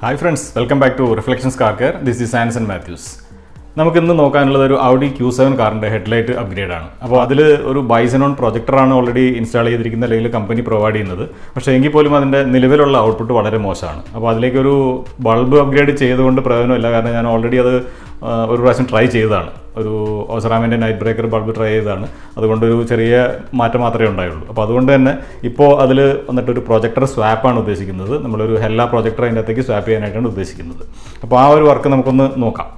Hi friends, welcome back to Reflectionz Car Care. This is Anson Matthews. നമുക്ക് ഇന്ന് നോക്കാനുള്ളത് ഒരു Audi Q7 കാറിന്റെ headlight upgrade ആണ്. അപ്പോൾ അതിൽ ഒരു Bi Xenon പ്രൊജക്ടർ ആണ് ഓൾറെഡി ഇൻസ്റ്റാൾ ചെയ്തിരിക്കുന്നത്, അല്ലെങ്കിൽ കമ്പനി പ്രൊവൈഡ് ചെയ്യുന്നത്. പക്ഷേ എങ്കിൽ പോലും അതിന്റെ നിലവിലുള്ള ഔട്ട്പുട്ട് വളരെ മോശമാണ്. അപ്പോൾ അതിലേക്ക് ഒരു ബൾബ് അപ്ഗ്രേഡ് ചെയ്തുകൊണ്ട് പ്രയോജനമില്ല, കാരണം ഞാൻ ഓൾറെഡി അത് ഒരു പ്രാവശ്യം ട്രൈ ചെയ്തതാണ്. ഒരു ഓസറാമിൻ്റെ നൈറ്റ് ബ്രേക്കർ ബൾബ് ട്രൈ ചെയ്തതാണ്. അതുകൊണ്ട് ഒരു ചെറിയ മാറ്റം മാത്രമേ ഉണ്ടായുള്ളൂ. അപ്പോൾ അതുകൊണ്ട് തന്നെ ഇപ്പോൾ അതിൽ വന്നിട്ടൊരു പ്രൊജക്ടർ സ്വാപ്പാണ് ഉദ്ദേശിക്കുന്നത്. നമ്മളൊരു ഹെല്ല പ്രൊജക്ടർ അതിൻ്റെ അകത്തേക്ക് സ്വാപ്പ് ചെയ്യാനായിട്ടാണ് ഉദ്ദേശിക്കുന്നത്. അപ്പോൾ ആ ഒരു വർക്ക് നമുക്കൊന്ന് നോക്കാം.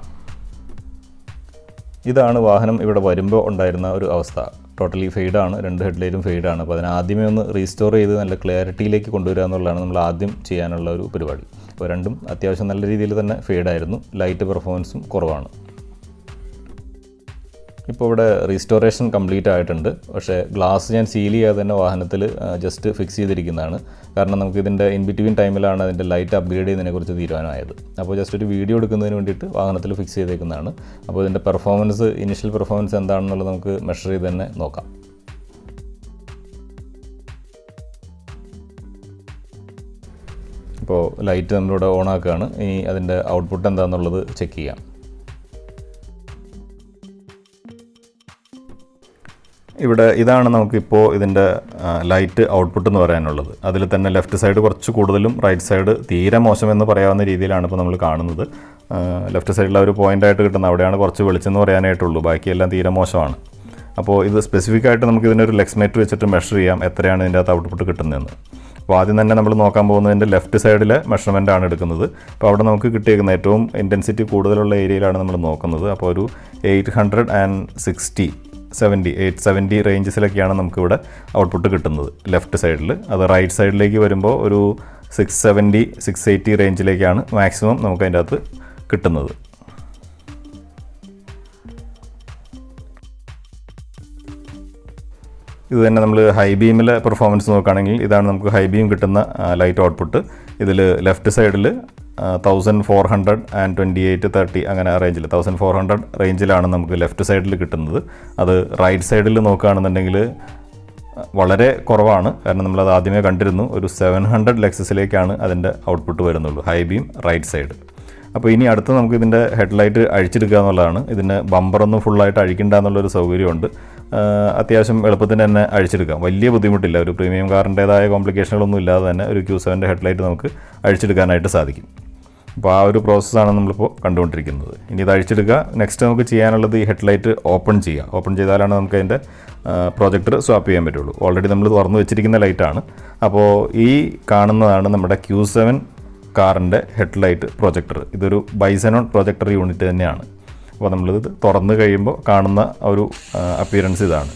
ഇതാണ് വാഹനം ഇവിടെ വരുമ്പോൾ ഉണ്ടായിരുന്ന ഒരു അവസ്ഥ. ടോട്ടലി ഫെയ്ഡാണ്, രണ്ട് ഹെഡ്ലൈറ്റും ഫെയ്ഡാണ്. അപ്പോൾ അതിനെ ആദ്യമേ ഒന്ന് റീസ്റ്റോർ ചെയ്ത് നല്ല ക്ലാരിറ്റിയിലേക്ക് കൊണ്ടുവരിക എന്നുള്ളതാണ് നമ്മൾ ആദ്യം ചെയ്യാനുള്ള ഒരു പരിപാടി. അപ്പോൾ രണ്ടും അത്യാവശ്യം നല്ല രീതിയിൽ തന്നെ ഫെയ്ഡായിരുന്നു. ലൈറ്റ് പെർഫോമൻസും കുറവാണ്. ഇപ്പോൾ ഇവിടെ റീസ്റ്റോറേഷൻ കംപ്ലീറ്റ് ആയിട്ടുണ്ട്. പക്ഷേ ഗ്ലാസ് ഞാൻ സീൽ ചെയ്യാതെ തന്നെ വാഹനത്തിൽ ജസ്റ്റ് ഫിക്സ് ചെയ്തിരിക്കുന്നതാണ്. കാരണം നമുക്ക് ഇതിൻ്റെ ഇൻ ബിറ്റ്വീൻ ടൈമിലാണ് അതിൻ്റെ ലൈറ്റ് അപ്ഗ്രേഡ് ചെയ്യുന്നതിനെക്കുറിച്ച് തീരുമാനമായത്. അപ്പോൾ ജസ്റ്റ് ഒരു വീഡിയോ എടുക്കുന്നതിന് വേണ്ടിയിട്ട് വാഹനത്തിൽ ഫിക്സ് ചെയ്തേക്കുന്നതാണ്. അപ്പോൾ ഇതിൻ്റെ പെർഫോമൻസ്, ഇനിഷ്യൽ പെർഫോമൻസ് എന്താണെന്നുള്ളത് നമുക്ക് മെഷർ ചെയ്ത് തന്നെ നോക്കാം. ഇപ്പോൾ ലൈറ്റ് നമ്മളിവിടെ ഓൺ ആക്കുകയാണ്. ഇനി അതിൻ്റെ ഔട്ട്പുട്ട് എന്താണെന്നുള്ളത് ചെക്ക് ചെയ്യാം. ഇവിടെ ഇതാണ് നമുക്കിപ്പോൾ ഇതിൻ്റെ ലൈറ്റ് ഔട്ട്പുട്ട് എന്ന് പറയാനുള്ളത്. അതിൽ തന്നെ ലെഫ്റ്റ് സൈഡ് കുറച്ച് കൂടുതലും റൈറ്റ് സൈഡ് തീരെ മോശമെന്ന് പറയാവുന്ന രീതിയിലാണ് ഇപ്പോൾ നമ്മൾ കാണുന്നത്. ലെഫ്റ്റ് സൈഡിൽ ഒരു പോയിൻ്റായിട്ട് കിട്ടുന്ന അവിടെയാണ് കുറച്ച് വെളിച്ചെന്ന് പറയാനായിട്ടുള്ളൂ, ബാക്കിയെല്ലാം തീരെ മോശമാണ്. അപ്പോൾ ഇത് സ്പെസിഫിക് ആയിട്ട് നമുക്ക് ഇതിനൊരു ലെക്സ്മേറ്റ് വെച്ചിട്ട് മെഷർ ചെയ്യാം എത്രയാണ് ഇതിൻ്റെ അകത്ത് ഔട്ട്പുട്ട് കിട്ടുന്നതെന്ന്. അപ്പോൾ ആദ്യം തന്നെ നമ്മൾ നോക്കാൻ പോകുന്നതിൻ്റെ ലെഫ്റ്റ് സൈഡിലെ മെഷർമെൻ്റാണ് എടുക്കുന്നത്. അപ്പോൾ അവിടെ നമുക്ക് കിട്ടിയേക്കുന്ന ഏറ്റവും ഇൻറ്റൻസിറ്റി കൂടുതലുള്ള ഏരിയയിലാണ് നമ്മൾ നോക്കുന്നത്. അപ്പോൾ ഒരു 870 റേഞ്ചസിലൊക്കെയാണ് നമുക്കിവിടെ ഔട്ട്പുട്ട് കിട്ടുന്നത് ലെഫ്റ്റ് സൈഡിൽ. അത് റൈറ്റ് സൈഡിലേക്ക് വരുമ്പോൾ ഒരു 680-680 റേഞ്ചിലേക്കാണ് മാക്സിമം നമുക്ക് അതിൻ്റെ അകത്ത് കിട്ടുന്നത്. ഇത് തന്നെ നമ്മൾ ഹൈ ബീമിലെ പെർഫോമൻസ് നോക്കുകയാണെങ്കിൽ ഇതാണ് നമുക്ക് ഹൈ ബീം കിട്ടുന്ന ലൈറ്റ് ഔട്ട്പുട്ട്. ഇതിൽ ലെഫ്റ്റ് സൈഡിൽ 1428-30 അങ്ങനെ റേഞ്ചിൽ 1400 റേഞ്ചിലാണ് നമുക്ക് ലെഫ്റ്റ് സൈഡിൽ കിട്ടുന്നത്. അത് റൈറ്റ് സൈഡിൽ നോക്കുകയാണെന്നുണ്ടെങ്കിൽ വളരെ കുറവാണ്, കാരണം നമ്മളത് ആദ്യമേ കണ്ടിരുന്നു. ഒരു 700 ലക്സസിലേക്കാണ് അതിൻ്റെ ഔട്ട്പുട്ട് വരുന്നുള്ളൂ, ഹൈ ബീം റൈറ്റ് സൈഡ്. അപ്പോൾ ഇനി അടുത്ത് നമുക്ക് ഇതിൻ്റെ ഹെഡ്ലൈറ്റ് അഴിച്ചെടുക്കുക എന്നുള്ളതാണ്. ഇതിന് ബമ്പറൊന്നും ഫുള്ളായിട്ട് അഴിക്കേണ്ട എന്നുള്ളൊരു സൗകര്യമുണ്ട്. അത്യാവശ്യം എളുപ്പത്തിന് തന്നെ അഴിച്ചെടുക്കാം, വലിയ ബുദ്ധിമുട്ടില്ല. ഒരു പ്രീമിയം കാറിൻ്റേതായ കോംപ്ലിക്കേഷനുകളൊന്നും ഇല്ലാതെ തന്നെ ഒരു Q7 ഹെഡ്ലൈറ്റ് നമുക്ക് അഴിച്ചെടുക്കാനായിട്ട് സാധിക്കും. അപ്പോൾ ആ ഒരു പ്രോസസ്സാണ് നമ്മളിപ്പോൾ കണ്ടുകൊണ്ടിരിക്കുന്നത്. ഇനി ഇത് അഴിച്ചെടുക്കുക. നെക്സ്റ്റ് നമുക്ക് ചെയ്യാനുള്ളത് ഈ ഹെഡ്ലൈറ്റ് ഓപ്പൺ ചെയ്യുക. ഓപ്പൺ ചെയ്താലാണ് നമുക്ക് അതിൻ്റെ പ്രൊജക്ടർ സ്വാപ്പ് ചെയ്യാൻ പറ്റുള്ളൂ. ഓൾറെഡി നമ്മൾ തുറന്നു വെച്ചിരിക്കുന്ന ലൈറ്റാണ്. അപ്പോൾ ഈ കാണുന്നതാണ് നമ്മുടെ Q7 കാറിൻ്റെ ഹെഡ്ലൈറ്റ് പ്രൊജക്ടർ. ഇതൊരു Bi Xenon പ്രൊജക്ടർ യൂണിറ്റ് തന്നെയാണ്. അപ്പോൾ നമ്മളിത് തുറന്ന് കഴിയുമ്പോൾ കാണുന്ന ഒരു അപ്പിയറൻസ് ഇതാണ്.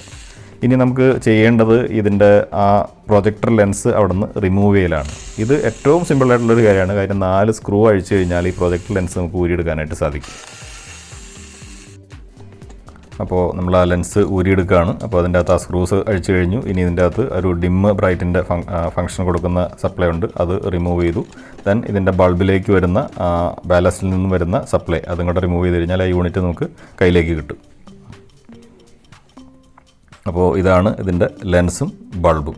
ഇനി നമുക്ക് ചെയ്യേണ്ടത് ഇതിൻ്റെ ആ പ്രൊജക്ടർ ലെൻസ് അവിടെ നിന്ന് റിമൂവ് ചെയ്യലാണ്. ഇത് ഏറ്റവും സിമ്പിളായിട്ടുള്ളൊരു കാര്യമാണ്. കാര്യം 4 സ്ക്രൂ അഴിച്ചു കഴിഞ്ഞാൽ ഈ പ്രൊജക്ടർ ലെൻസ് നമുക്ക് ഊരിയെടുക്കാനായിട്ട് സാധിക്കും. അപ്പോൾ നമ്മൾ ആ ലെൻസ് ഊരിയെടുക്കുകയാണ്. അപ്പോൾ അതിൻ്റെ അകത്ത് ആ സ്ക്രൂസ് അഴിച്ചു കഴിഞ്ഞു. ഇനി ഇതിൻ്റെ അകത്ത് ഒരു ഡിം ബ്രൈറ്റിൻ്റെ ഫംഗ്ഷൻ കൊടുക്കുന്ന സപ്ലൈ ഉണ്ട്, അത് റിമൂവ് ചെയ്തു. ദെൻ ഇതിൻ്റെ ബൾബിലേക്ക് വരുന്ന ബാലസ്റ്റിൽ നിന്നും വരുന്ന സപ്ലൈ അതും കൂടെ റിമൂവ് ചെയ്ത് കഴിഞ്ഞാൽ ആ യൂണിറ്റ് നമുക്ക് കയ്യിലേക്ക് കിട്ടും. അപ്പോൾ ഇതാണ് ഇതിൻ്റെ ലെൻസും ബൾബും.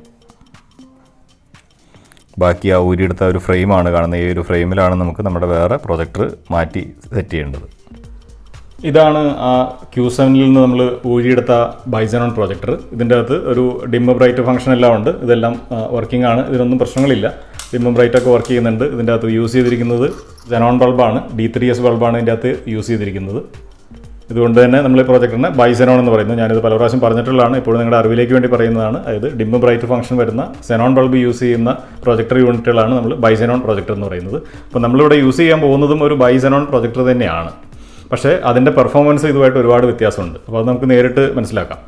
ബാക്കി ആ ഊരിയെടുത്ത ഒരു ഫ്രെയിമാണ് കാണുന്നത്. ഈ ഒരു ഫ്രെയിമിലാണ് നമുക്ക് നമ്മുടെ വേറെ പ്രൊജക്ടർ മാറ്റി സെറ്റ് ചെയ്യേണ്ടത്. ഇതാണ് ആ Q7ൽ നിന്ന് നമ്മൾ ഊരിയെടുത്ത Bi Xenon പ്രൊജക്ടർ. ഇതിൻ്റെ അകത്ത് ഒരു ഡിം ബ്രൈറ്റ് ഫംഗ്ഷൻ എല്ലാം ഉണ്ട്. ഇതെല്ലാം വർക്കിംഗ് ആണ്, ഇതിനൊന്നും പ്രശ്നങ്ങളില്ല. ഡിം ബ്രൈറ്റൊക്കെ വർക്ക് ചെയ്യുന്നുണ്ട്. ഇതിൻ്റെ അകത്ത് യൂസ് ചെയ്തിരിക്കുന്നത് Xenon ബൾബാണ്, D2H ബൾബാണ് ഇതിൻ്റെ അകത്ത് യൂസ് ചെയ്തിരിക്കുന്നത്. ഇതുകൊണ്ട് തന്നെ നമ്മൾ ഈ പ്രൊജക്ടറിനെ Bi Xenon എന്ന് പറയുന്നു. ഞാനിത് പല പ്രാവശ്യം പറഞ്ഞിട്ടുള്ളതാണ്, ഇപ്പോഴും നിങ്ങളുടെ അറിവിലേക്ക് വേണ്ടി പറയുന്നതാണ്. അതായത് ഡിം ബ്രൈറ്റ് ഫംഗ്ഷൻ വരുന്ന Xenon ബൾബ് യൂസ് ചെയ്യുന്ന പ്രൊജക്ടർ യൂണിറ്റുകളാണ് നമ്മൾ Bi Xenon പ്രൊജക്ടർ എന്ന് പറയുന്നത്. അപ്പോൾ നമ്മളിവിടെ യൂസ് ചെയ്യാൻ പോകുന്നതും ഒരു Bi Xenon പ്രൊജക്ടർ തന്നെയാണ്. പക്ഷേ അതിൻ്റെ പെർഫോമൻസ് ഇതുമായിട്ട് ഒരുപാട് വ്യത്യാസമുണ്ട്. അപ്പോൾ അത് നമുക്ക് നേരിട്ട് മനസ്സിലാക്കാം.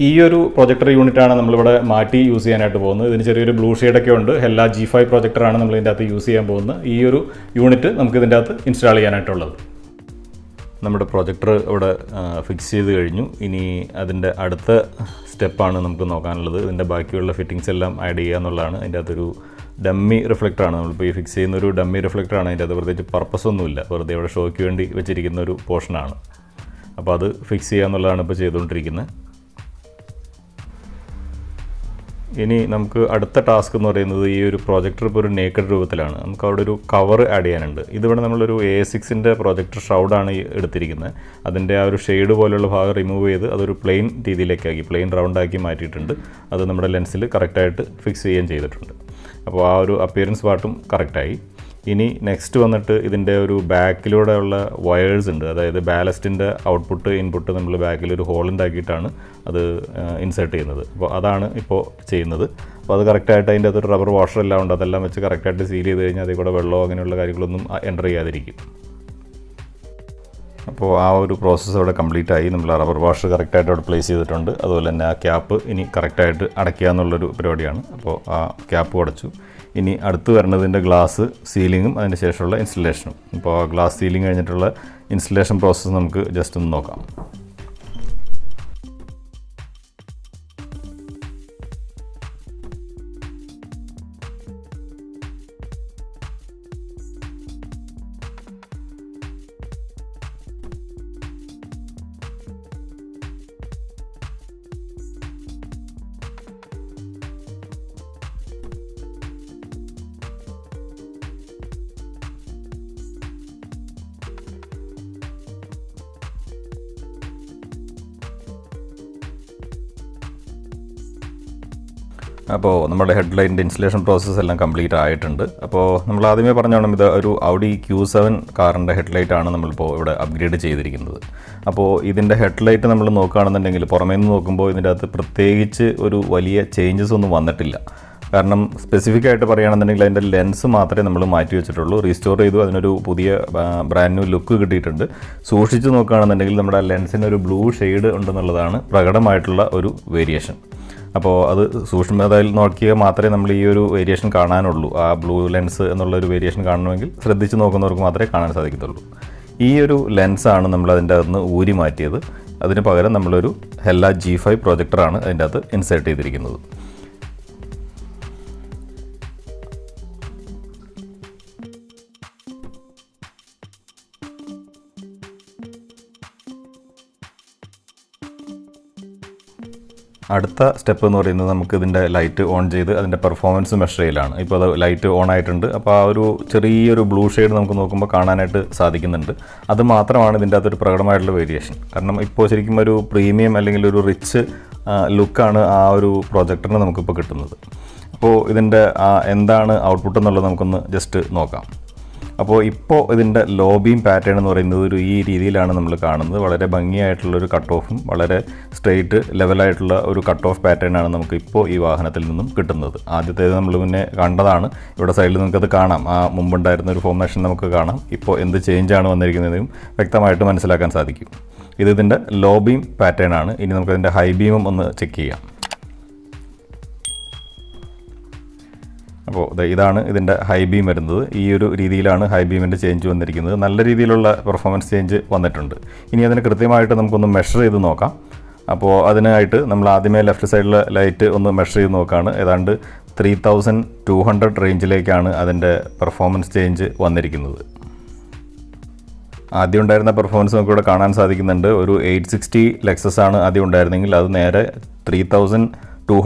ഈ ഒരു പ്രൊജക്ടർ യൂണിറ്റാണ് നമ്മളിവിടെ മാറ്റി യൂസ് ചെയ്യാനായിട്ട് പോകുന്നത്. ഇതിന് ചെറിയൊരു ബ്ലൂ ഷെയ്ഡൊക്കെ ഉണ്ട്. ഹെല്ല G5 പ്രൊജക്ടറാണ് നമ്മൾ ഇതിൻ്റെ അകത്ത് യൂസ് ചെയ്യാൻ പോകുന്നത്. ഈ ഒരു യൂണിറ്റ് നമുക്ക് ഇതിൻ്റെ അകത്ത് ഇൻസ്റ്റാൾ ചെയ്യാനായിട്ടുള്ളത്. നമ്മുടെ പ്രൊജക്ടർ ഇവിടെ ഫിക്സ് ചെയ്ത് കഴിഞ്ഞു. ഇനി അതിൻ്റെ അടുത്ത സ്റ്റെപ്പാണ് നമുക്ക് നോക്കാനുള്ളത്. ഇതിൻ്റെ ബാക്കിയുള്ള ഫിറ്റിങ്സ് എല്ലാം ആഡ് ചെയ്യുക എന്നുള്ളതാണ്. അതിൻ്റെ അകത്തൊരു ഡമ്മി റിഫ്ലക്ടറാണ് നമ്മളിപ്പോൾ ഈ ഫിക്സ് ചെയ്യുന്ന ഒരു ഡമ്മി റിഫ്ലക്ടറാണ്. അതിൻ്റെ അത് പ്രത്യേകിച്ച് പർപ്പസ് ഒന്നുമില്ല, വെറുതെ ഇവിടെ ഷോയ്ക്ക് വേണ്ടി വെച്ചിരിക്കുന്ന ഒരു പോർഷനാണ്. അപ്പോൾ അത് ഫിക്സ് ചെയ്യുക എന്നുള്ളതാണ് ഇപ്പോൾ ചെയ്തുകൊണ്ടിരിക്കുന്നത്. ഇനി നമുക്ക് അടുത്ത ടാസ്ക് എന്ന് പറയുന്നത് ഈ ഒരു പ്രൊജക്ടർ ഇപ്പോൾ ഒരു നേക്കഡ് രൂപത്തിലാണ്. നമുക്ക് അവിടെ ഒരു കവർ ആഡ് ചെയ്യാനുണ്ട്. ഇതിവിടെ നമ്മളൊരു A6ൻ്റെ പ്രൊജക്ടർ ഷൗഡാണ് എടുത്തിരിക്കുന്നത്. അതിൻ്റെ ആ ഒരു ഷെയ്ഡ് പോലുള്ള ഭാഗം റിമൂവ് ചെയ്ത് അതൊരു പ്ലെയിൻ രീതിയിലേക്കാക്കി പ്ലെയിൻ റൗണ്ടാക്കി മാറ്റിയിട്ടുണ്ട്. അത് നമ്മുടെ ലെൻസിൽ കറക്റ്റായിട്ട് ഫിക്സ് ചെയ്യുകയും ചെയ്തിട്ടുണ്ട്. അപ്പോൾ ആ ഒരു അപ്പിയറൻസ് പാർട്ടും കറക്റ്റായി. ഇനി നെക്സ്റ്റ് വന്നിട്ട് ഇതിൻ്റെ ഒരു ബാക്കിലൂടെയുള്ള വയേഴ്സ് ഉണ്ട്. അതായത് ബാലസ്റ്റിൻ്റെ ഔട്ട്പുട്ട് ഇൻപുട്ട് നമ്മൾ ബാക്കിൽ ഒരു ഹോൾ ഉണ്ടാക്കിയിട്ടാണ് അത് ഇൻസേർട്ട് ചെയ്യുന്നത്. അപ്പോൾ അതാണ് ഇപ്പോൾ ചെയ്യുന്നത്. അപ്പോൾ അത് കറക്റ്റായിട്ട് അതിൻ്റെ അകത്തൊരു റബ്ബർ വാഷർ എല്ലാം ഉണ്ട്. അതെല്ലാം വെച്ച് കറക്റ്റായിട്ട് സീൽ ചെയ്ത് കഴിഞ്ഞാൽ അതിൽ കൂടെ വെള്ളമോ അങ്ങനെയുള്ള കാര്യങ്ങളൊന്നും എൻ്റർ ചെയ്യാതിരിക്കും. അപ്പോൾ ആ ഒരു പ്രോസസ്സ് അവിടെ കംപ്ലീറ്റ് ആയി. നമ്മൾ റബ്ബർ വാഷർ കറക്റ്റായിട്ട് അവിടെ പ്ലേസ് ചെയ്തിട്ടുണ്ട്. അതുപോലെ തന്നെ ആ ക്യാപ്പ് ഇനി കറക്റ്റായിട്ട് അടയ്ക്കുക എന്നുള്ളൊരു പരിപാടിയാണ്. അപ്പോൾ ആ ക്യാപ്പ് അടച്ചു. ഇനി അടുത്ത് വരുന്നതിൻ്റെ ഗ്ലാസ് സീലിങ്ങും അതിന് ശേഷമുള്ള ഇൻസ്റ്റലേഷനും. ഇപ്പോൾ ഗ്ലാസ് സീലിംഗ് കഴിഞ്ഞിട്ടുള്ള ഇൻസ്റ്റലേഷൻ പ്രോസസ്സ് നമുക്ക് ജസ്റ്റ് ഒന്ന് നോക്കാം. അപ്പോൾ നമ്മുടെ ഹെഡ്ലൈറ്റിൻ്റെ ഇൻസ്റ്റലേഷൻ പ്രോസസ്സ് എല്ലാം കംപ്ലീറ്റ് ആയിട്ടുണ്ട്. അപ്പോൾ നമ്മൾ ആദ്യമേ പറഞ്ഞോണം ഇത് ഒരു Audi Q7 കാറിൻ്റെ ഹെഡ്ലൈറ്റാണ് നമ്മളിപ്പോൾ ഇവിടെ അപ്ഗ്രേഡ് ചെയ്തിരിക്കുന്നത്. അപ്പോൾ ഇതിൻ്റെ ഹെഡ്ലൈറ്റ് നമ്മൾ നോക്കുകയാണെന്നുണ്ടെങ്കിൽ പുറമേ നിന്ന് നോക്കുമ്പോൾ ഇതിൻ്റെ അകത്ത് പ്രത്യേകിച്ച് ഒരു വലിയ ചേഞ്ചസ് ഒന്നും വന്നിട്ടില്ല. കാരണം സ്പെസിഫിക് ആയിട്ട് പറയുകയാണെന്നുണ്ടെങ്കിൽ അതിൻ്റെ ലെൻസ് മാത്രമേ നമ്മൾ മാറ്റി വെച്ചിട്ടുള്ളൂ. റീസ്റ്റോർ ചെയ്തു, അതിനൊരു പുതിയ ബ്രാൻഡ് ന്യൂ ലുക്ക് കിട്ടിയിട്ടുണ്ട്. സൂക്ഷിച്ച് നോക്കുകയാണെന്നുണ്ടെങ്കിൽ നമ്മുടെ ലെൻസിന് ഒരു ബ്ലൂ ഷെയ്ഡ് ഉണ്ടെന്നുള്ളതാണ് പ്രകടമായിട്ടുള്ള ഒരു വേരിയേഷൻ. അപ്പോൾ അത് സൂക്ഷ്മതയിൽ നോക്കിയാൽ മാത്രമേ നമ്മൾ ഈ ഒരു വേരിയേഷൻ കാണാനുള്ളൂ. ആ ബ്ലൂ ലെൻസ് എന്നുള്ളൊരു വേരിയേഷൻ കാണണമെങ്കിൽ ശ്രദ്ധിച്ച് നോക്കുന്നവർക്ക് മാത്രമേ കാണാൻ സാധിക്കത്തുള്ളൂ. ഈ ഒരു ലെൻസാണ് നമ്മൾ അതിൻ്റെ അകത്ത് നിന്ന് ഊരി മാറ്റിയത്. അതിന് പകരം നമ്മളൊരു ഹെഡ്ലൈറ്റ് G5 പ്രൊജക്ടറാണ് അതിൻ്റെ അകത്ത് ഇൻസേർട്ട് ചെയ്തിരിക്കുന്നത്. അടുത്ത സ്റ്റെപ്പ് എന്ന് പറയുന്നത് നമുക്ക് ഇതിൻ്റെ ലൈറ്റ് ഓൺ ചെയ്ത് അതിൻ്റെ പെർഫോമൻസ് മെഷർ ചെയ്യലാണ്. ഇപ്പോൾ അത് ലൈറ്റ് ഓൺ ആയിട്ടുണ്ട്. അപ്പോൾ ആ ഒരു ചെറിയൊരു ബ്ലൂ ഷെയ്ഡ് നമുക്ക് നോക്കുമ്പോൾ കാണാനായിട്ട് സാധിക്കുന്നുണ്ട്. അത് മാത്രമാണ് ഇതിൻ്റെ അകത്തൊരു പ്രകടമായിട്ടുള്ള വേരിയേഷൻ. കാരണം ഇപ്പോൾ ശരിക്കും ഒരു പ്രീമിയം അല്ലെങ്കിൽ ഒരു റിച്ച് ലുക്കാണ് ആ ഒരു പ്രൊജക്ടറിന് നമുക്കിപ്പോൾ കിട്ടുന്നത്. അപ്പോൾ ഇതിൻ്റെ എന്താണ് ഔട്ട്പുട്ട് എന്നുള്ളത് നമുക്കൊന്ന് ജസ്റ്റ് നോക്കാം. അപ്പോൾ ഇപ്പോൾ ഇതിൻ്റെ ലോ ബീം പാറ്റേൺ എന്ന് പറയുന്നത് ഈ രീതിയിലാണ് നമ്മൾ കാണുന്നത്. വളരെ ഭംഗിയായിട്ടുള്ളൊരു കട്ട് ഓഫും വളരെ സ്ട്രെയിറ്റ് ലെവലായിട്ടുള്ള ഒരു കട്ട് ഓഫ് പാറ്റേണാണ് നമുക്ക് ഇപ്പോൾ ഈ വാഹനത്തിൽ നിന്നും കിട്ടുന്നത്. ആദ്യത്തേത് നമ്മൾ മുന്നേ കണ്ടതാണ്. ഇവിടെ സൈഡിൽ നമുക്കത് കാണാം. ആ മുമ്പുണ്ടായിരുന്ന ഒരു ഫോർമേഷൻ നമുക്ക് കാണാം. ഇപ്പോൾ എന്ത് ചേഞ്ചാണ് വന്നിരിക്കുന്നതും വ്യക്തമായിട്ട് മനസ്സിലാക്കാൻ സാധിക്കും. ഇതിൻ്റെ ലോ ബീം പാറ്റേൺ ആണ്. ഇനി നമുക്കതിൻ്റെ ഹൈ ബീമും ഒന്ന് ചെക്ക് ചെയ്യാം. അപ്പോൾ ഇതാണ് ഇതിൻ്റെ ഹൈ ബീം വരുന്നത്. ഈ ഒരു രീതിയിലാണ് ഹൈ ബീമിൻ്റെ ചേഞ്ച് വന്നിരിക്കുന്നത്. നല്ല രീതിയിലുള്ള പെർഫോമൻസ് ചേഞ്ച് വന്നിട്ടുണ്ട്. ഇനി അതിന് കൃത്യമായിട്ട് നമുക്കൊന്ന് മെഷർ ചെയ്ത് നോക്കാം. അപ്പോൾ അതിനായിട്ട് നമ്മൾ ആദ്യമേ ലെഫ്റ്റ് സൈഡിലെ ലൈറ്റ് ഒന്ന് മെഷർ ചെയ്ത് നോക്കുകയാണ്. ഏതാണ്ട് 3200 റേഞ്ചിലേക്കാണ് അതിൻ്റെ പെർഫോമൻസ് ചേഞ്ച് വന്നിരിക്കുന്നത്. ആദ്യം ഉണ്ടായിരുന്ന പെർഫോമൻസ് നമുക്കിവിടെ കാണാൻ സാധിക്കുന്നുണ്ട്. ഒരു 860 ലെക്സസ് ആണ് ആദ്യം ഉണ്ടായിരുന്നെങ്കിൽ അത് നേരെ 3200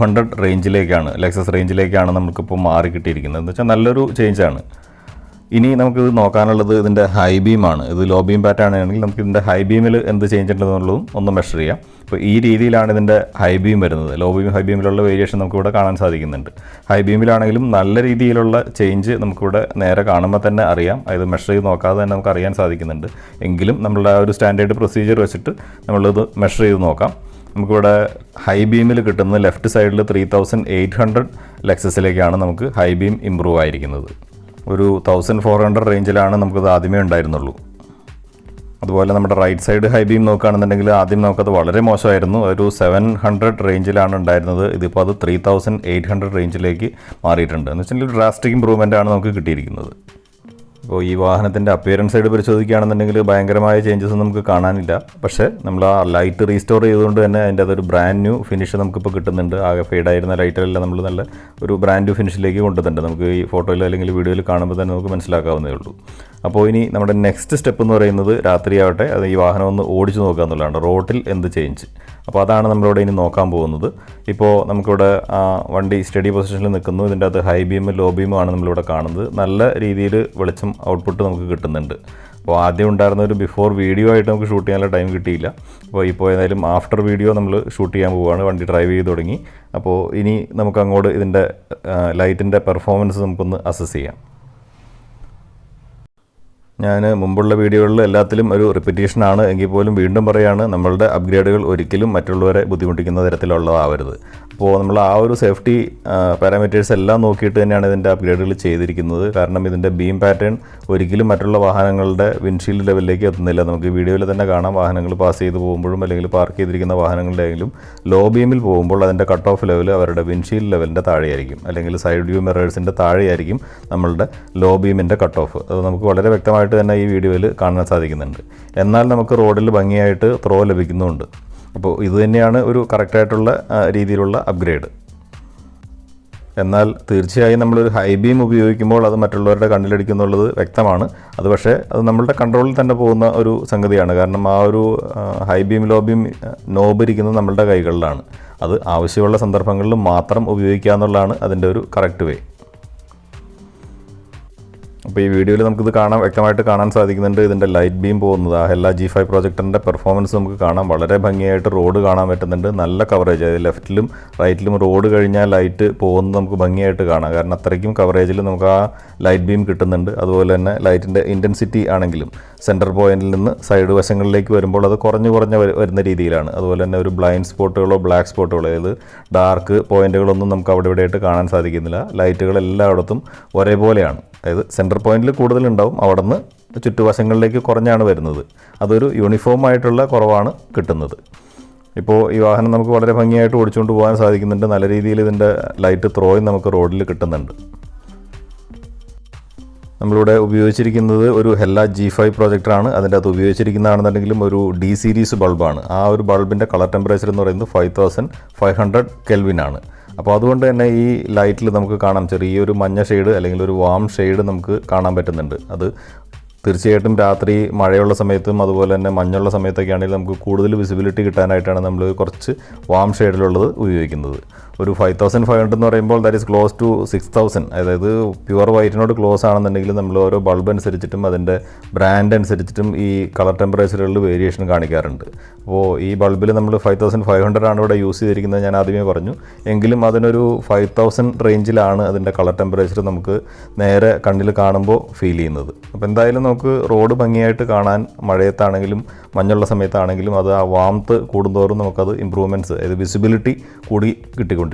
റേഞ്ചിലേക്കാണ്, ലെക്സസ് റേഞ്ചിലേക്കാണ് നമുക്കിപ്പോൾ മാറി കിട്ടിയിരിക്കുന്നത്. എന്ന് വെച്ചാൽ നല്ലൊരു ചേഞ്ചാണ്. ഇനി നമുക്കിത് നോക്കാനുള്ളത് ഇതിൻ്റെ ഹൈ ബീമാണ്. ഇത് ലോ ബീം പാറ്റേൺ ആണെങ്കിൽ നമുക്ക് ഇതിൻ്റെ ഹൈ ബീമിൽ എന്ത് ചേഞ്ച് ഉണ്ടെന്നുള്ളതും ഒന്ന് മെഷർ ചെയ്യാം. അപ്പോൾ ഈ രീതിയിലാണ് ഇതിൻ്റെ ഹൈ ബീം വരുന്നത്. ലോ ബീം ഹൈ ബീമിലുള്ള വേരിയേഷൻ നമുക്കിവിടെ കാണാൻ സാധിക്കുന്നുണ്ട്. ഹൈ ബീമിലാണെങ്കിലും നല്ല രീതിയിലുള്ള ചേഞ്ച് നമുക്കിവിടെ നേരെ കാണുമ്പോൾ തന്നെ അറിയാം. ഇത് മെഷർ ചെയ്ത് നോക്കാതെ തന്നെ നമുക്ക് അറിയാൻ സാധിക്കുന്നുണ്ട്. എങ്കിലും നമ്മളുടെ ആ ഒരു സ്റ്റാൻഡേർഡ് പ്രൊസീജിയർ വെച്ചിട്ട് നമ്മളിത് മെഷർ ചെയ്ത് നോക്കാം. നമുക്കിവിടെ ഹൈ ബീമിൽ കിട്ടുന്നത് ലെഫ്റ്റ് സൈഡിൽ 3800 ലെക്സസിലേക്കാണ് നമുക്ക് ഹൈ ബീം ഇമ്പ്രൂവ് ആയിരിക്കുന്നത്. ഒരു 1400 റേഞ്ചിലാണ് നമുക്കത് ആദ്യമേ ഉണ്ടായിരുന്നുള്ളൂ. അതുപോലെ നമ്മുടെ റൈറ്റ് സൈഡ് ഹൈ ബീം നോക്കുകയാണെന്നുണ്ടെങ്കിൽ ആദ്യം നമുക്കത് വളരെ മോശമായിരുന്നു. ഒരു 700 റേഞ്ചിലാണ് ഉണ്ടായിരുന്നത്. ഇതിപ്പോൾ അത് 3800 റേഞ്ചിലേക്ക് മാറിയിട്ടുണ്ട്. എന്ന് വെച്ചാൽ ഡ്രാസ്റ്റിക് ഇമ്പ്രൂവ്മെൻ്റ് ആണ് നമുക്ക് കിട്ടിയിരിക്കുന്നത്. അപ്പോൾ ഈ വാഹനത്തിൻ്റെ അപ്പിയറൻസ് സൈഡ് പരിശോധിക്കുകയാണെന്നുണ്ടെങ്കിൽ ഭയങ്കരമായ ചേഞ്ചസ് നമുക്ക് കാണാനില്ല. പക്ഷേ നമ്മൾ ആ ലൈറ്റ് റീസ്റ്റോർ ചെയ്തുകൊണ്ട് തന്നെ അതിൻ്റെ അതൊരു ബ്രാൻഡ് ന്യൂ ഫിനിഷ് നമുക്കിപ്പോൾ കിട്ടുന്നുണ്ട്. ആകെ ഫെയ്ഡായിരുന്ന ലൈറ്റുകളെല്ലാം നമ്മൾ നല്ല ഒരു ബ്രാൻഡ് ന്യൂ ഫിനിഷിലേക്ക് കൊണ്ടുവന്നിട്ടുണ്ട്. നമുക്ക് ഈ ഫോട്ടോയിൽ അല്ലെങ്കിൽ വീഡിയോയിൽ കാണുമ്പോൾ തന്നെ നമുക്ക് മനസ്സിലാക്കാവുന്നേ ഉള്ളൂ. അപ്പോൾ ഇനി നമ്മുടെ നെക്സ്റ്റ് സ്റ്റെപ്പ് എന്ന് പറയുന്നത് രാത്രിയാവട്ടെ അത് ഈ വാഹനം ഒന്ന് ഓടിച്ചു നോക്കുക എന്നുള്ളതാണ്. റോഡിൽ എന്ത് ചേഞ്ച്, അപ്പോൾ അതാണ് നമ്മളിവിടെ ഇനി നോക്കാൻ പോകുന്നത്. ഇപ്പോൾ നമുക്കിവിടെ വണ്ടി സ്റ്റഡി പൊസിഷനിൽ നിൽക്കുന്നു. ഇതിൻ്റെ അകത്ത് ഹൈ ബീമും ലോ ബീമും ആണ് നമ്മളിവിടെ കാണുന്നത്. നല്ല രീതിയിൽ വെളിച്ചം ഔട്ട്പുട്ട് നമുക്ക് കിട്ടുന്നുണ്ട്. അപ്പോൾ ആദ്യം ഉണ്ടായിരുന്ന ഒരു ബിഫോർ വീഡിയോ ആയിട്ട് നമുക്ക് ഷൂട്ട് ചെയ്യാനുള്ള ടൈം കിട്ടിയില്ല. അപ്പോൾ ഏതായാലും ആഫ്റ്റർ വീഡിയോ നമ്മൾ ഷൂട്ട് ചെയ്യാൻ പോവുകയാണ്. വണ്ടി ഡ്രൈവ് ചെയ്ത് തുടങ്ങി. അപ്പോൾ ഇനി നമുക്ക് അങ്ങോട്ട് ഇതിൻ്റെ ലൈറ്റിൻ്റെ പെർഫോമൻസ് നമുക്കൊന്ന് അസസ് ചെയ്യാം. ഞാൻ മുമ്പുള്ള വീഡിയോകളിൽ എല്ലാത്തിലും ഒരു റിപ്പീറ്റേഷനാണ് എങ്കിൽ പോലും വീണ്ടും പറയുകയാണ്, നമ്മളുടെ അപ്ഗ്രേഡുകൾ ഒരിക്കലും മറ്റുള്ളവരെ ബുദ്ധിമുട്ടിക്കുന്ന തരത്തിലുള്ളതാവരുത്. അപ്പോൾ നമ്മൾ ആ ഒരു സേഫ്റ്റി പാരാമീറ്റേഴ്സ് എല്ലാം നോക്കിയിട്ട് തന്നെയാണ് ഇതിൻ്റെ അപ്ഗ്രേഡുകൾ ചെയ്തിരിക്കുന്നത്. കാരണം ഇതിൻ്റെ ബീം പാറ്റേൺ ഒരിക്കലും മറ്റുള്ള വാഹനങ്ങളുടെ വിൻഷീൽഡ് ലെവലിലേക്ക് എത്തുന്നില്ല. നമുക്ക് ഈ വീഡിയോയിൽ തന്നെ കാണാം. വാഹനങ്ങൾ പാസ് ചെയ്ത് പോകുമ്പോഴും അല്ലെങ്കിൽ പാർക്ക് ചെയ്തിരിക്കുന്ന വാഹനങ്ങളുടെ ആണെങ്കിലും ലോ ബീമിൽ പോകുമ്പോൾ അതിൻ്റെ കട്ട് ഓഫ് ലെവൽ അവരുടെ വിൻഷീൽഡ് ലെവലിൻ്റെ താഴെയായിരിക്കും, അല്ലെങ്കിൽ സൈഡ് വ്യൂ മിറേഴ്സിൻ്റെ താഴെയായിരിക്കും നമ്മളുടെ ലോ ബീമിൻ്റെ കട്ട് ഓഫ്. അത് നമുക്ക് വളരെ വ്യക്തമായിട്ട് തന്നെ ഈ വീഡിയോയിൽ കാണാൻ സാധിക്കുന്നുണ്ട്. എന്നാൽ നമുക്ക് റോഡിൽ ഭംഗിയായിട്ട് ത്രോ ലഭിക്കുന്നുമുണ്ട്. അപ്പോൾ ഇത് തന്നെയാണ് ഒരു കറക്റ്റായിട്ടുള്ള രീതിയിലുള്ള അപ്ഗ്രേഡ്. എന്നാൽ തീർച്ചയായും നമ്മളൊരു ഹൈ ബീം ഉപയോഗിക്കുമ്പോൾ അത് മറ്റുള്ളവരുടെ കണ്ണിലടിക്കുന്നുള്ളത് വ്യക്തമാണ്. അത് പക്ഷേ അത് നമ്മളുടെ കൺട്രോളിൽ തന്നെ പോകുന്ന ഒരു സംഗതിയാണ്. കാരണം ആ ഒരു high beam low beam knob ഇരിക്കുന്നത് നമ്മളുടെ കൈകളിലാണ്. അത് ആവശ്യമുള്ള സന്ദർഭങ്ങളിൽ മാത്രം ഉപയോഗിക്കുക എന്നുള്ളതാണ് അതിൻ്റെ ഒരു കറക്റ്റ് വേ. അപ്പോൾ ഈ വീഡിയോയിൽ നമുക്കിത് വ്യക്തമായിട്ട് കാണാൻ സാധിക്കുന്നുണ്ട്. ഇതിൻ്റെ ലൈറ്റ് ബീം പോകുന്നത് ആ ഹെല്ല G5 പ്രൊജക്ടറിൻ്റെ പെർഫോമൻസ് നമുക്ക് കാണാം. വളരെ ഭംഗിയായിട്ട് റോഡ് കാണാൻ പറ്റുന്നുണ്ട്. നല്ല കവറേജ്, അതായത് ലെഫ്റ്റിലും റൈറ്റിലും റോഡ് കഴിഞ്ഞാൽ ലൈറ്റ് പോകുന്നത് നമുക്ക് ഭംഗിയായിട്ട് കാണാം. കാരണം അത്രയ്ക്കും കവറേജിൽ നമുക്ക് ആ ലൈറ്റ് ബീം കിട്ടുന്നുണ്ട്. അതുപോലെ തന്നെ ലൈറ്റിൻ്റെ ഇൻറ്റൻസിറ്റി ആണെങ്കിലും സെൻറ്റർ പോയിന്റിൽ നിന്ന് സൈഡ് വശങ്ങളിലേക്ക് വരുമ്പോൾ അത് കുറഞ്ഞ് വരുന്ന രീതിയിലാണ്. അതുപോലെ തന്നെ ഒരു ബ്ലൈൻഡ് സ്പോട്ടുകളോ ബ്ലാക്ക് സ്പോട്ടുകളോ, അതായത് ഡാർക്ക് പോയിന്റുകളൊന്നും നമുക്ക് അവിടെ ഇവിടെയായിട്ട് കാണാൻ സാധിക്കുന്നില്ല. ലൈറ്റുകൾ എല്ലായിടത്തും ഒരേപോലെയാണ്. അതായത് സെൻറ്റർ പോയിന്റിൽ കൂടുതലുണ്ടാവും, അവിടെ നിന്ന് ചുറ്റുവശങ്ങളിലേക്ക് കുറഞ്ഞാണ് വരുന്നത്. അതൊരു യൂണിഫോം ആയിട്ടുള്ള കുറവാണ് കിട്ടുന്നത്. ഇപ്പോൾ ഈ വാഹനം നമുക്ക് വളരെ ഭംഗിയായിട്ട് ഓടിച്ചുകൊണ്ട് പോകാൻ സാധിക്കുന്നുണ്ട്. നല്ല രീതിയിൽ ഇതിൻ്റെ ലൈറ്റ് ത്രോയും നമുക്ക് റോഡിൽ കിട്ടുന്നുണ്ട്. നമ്മളിവിടെ ഉപയോഗിച്ചിരിക്കുന്നത് ഒരു ഹെല്ല G5 പ്രൊജക്ടറാണ്. അതിൻ്റെ അകത്ത് ഉപയോഗിച്ചിരിക്കുന്നതാണെന്നുണ്ടെങ്കിലും ഒരു D സീരീസ് ബൾബാണ്. ആ ഒരു ബൾബിൻ്റെ കളർ ടെമ്പറേച്ചർ എന്ന് പറയുന്നത് 5500 കെൽവിൻ ആണ്. അപ്പോൾ അതുകൊണ്ട് തന്നെ ഈ ലൈറ്റിൽ നമുക്ക് കാണാം ചെറിയൊരു മഞ്ഞ ഷെയ്ഡ് അല്ലെങ്കിൽ ഒരു വാം ഷെയ്ഡ് നമുക്ക് കാണാൻ പറ്റുന്നുണ്ട്. അത് തീർച്ചയായിട്ടും രാത്രി മഴയുള്ള സമയത്തും അതുപോലെ തന്നെ മഞ്ഞുള്ള സമയത്തൊക്കെ ആണെങ്കിൽ നമുക്ക് കൂടുതൽ വിസിബിലിറ്റി കിട്ടാനായിട്ടാണ് നമ്മൾ കുറച്ച് വാം ഷെയ്ഡിലുള്ളത് ഉപയോഗിക്കുന്നത്. ഒരു 5500 എന്ന് പറയുമ്പോൾ ദാറ്റ് ഈസ് ക്ലോസ് ടു 6000. അതായത് പ്യുവർ വൈറ്റിനോട് ക്ലോസ് ആണെന്നുണ്ടെങ്കിൽ നമ്മൾ ഓരോ ബൾബ് അനുസരിച്ചിട്ടും അതിൻ്റെ ബ്രാൻഡ് അനുസരിച്ചിട്ടും ഈ കളർ ടെമ്പറേച്ചറുകളിൽ വേരിയേഷൻ കാണിക്കാറുണ്ട്. അപ്പോൾ ഈ ബൾബിൽ നമ്മൾ 5500 ആണ് ഇവിടെ യൂസ് ചെയ്തിരിക്കുന്നത്, ഞാൻ ആദ്യമേ പറഞ്ഞു. എങ്കിലും അതിനൊരു 5000 റേഞ്ചിലാണ് അതിൻ്റെ കളർ ടെമ്പറേച്ചർ നമുക്ക് നേരെ കണ്ണിൽ കാണുമ്പോൾ ഫീൽ ചെയ്യുന്നത്. അപ്പോൾ എന്തായാലും നമുക്ക് റോഡ് ഭംഗിയായിട്ട് കാണാൻ മഴയത്താണെങ്കിലും മഞ്ഞുള്ള സമയത്താണെങ്കിലും അത് ആ വാംത്ത് കൂടുന്തോറും നമുക്കത് ഇമ്പ്രൂവ്മെൻറ്റ്സ്, അതായത് വിസിബിലിറ്റി കൂടി കിട്ടിക്കൊണ്ടിരിക്കും.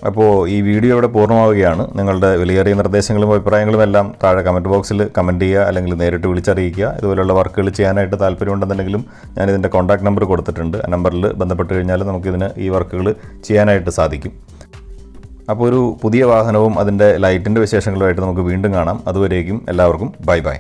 അപ്പോൾ ഈ വീഡിയോ ഇവിടെ പൂർണ്ണമാവുകയാണ്. നിങ്ങളുടെ വിലയേറിയ നിർദ്ദേശങ്ങളും അഭിപ്രായങ്ങളും എല്ലാം താഴെ കമൻറ്റ് ബോക്സിൽ കമൻറ്റ് ചെയ്യുക, അല്ലെങ്കിൽ നേരിട്ട് വിളിച്ചറിയിക്കുക. ഇതുപോലുള്ള വർക്കുകൾ ചെയ്യാനായിട്ട് താല്പര്യമുണ്ടെന്നുണ്ടെങ്കിലും ഞാനിതിൻ്റെ കോൺടാക്ട് നമ്പർ കൊടുത്തിട്ടുണ്ട്. ആ നമ്പറിൽ ബന്ധപ്പെട്ട് കഴിഞ്ഞാൽ നമുക്കിതിന് ഈ വർക്കുകൾ ചെയ്യാനായിട്ട് സാധിക്കും. അപ്പോൾ ഒരു പുതിയ വാഹനവും അതിൻ്റെ ലൈറ്റിൻ്റെ വിശേഷങ്ങളുമായിട്ട് നമുക്ക് വീണ്ടും കാണാം. അതുവരേക്കും എല്ലാവർക്കും ബൈ ബൈ.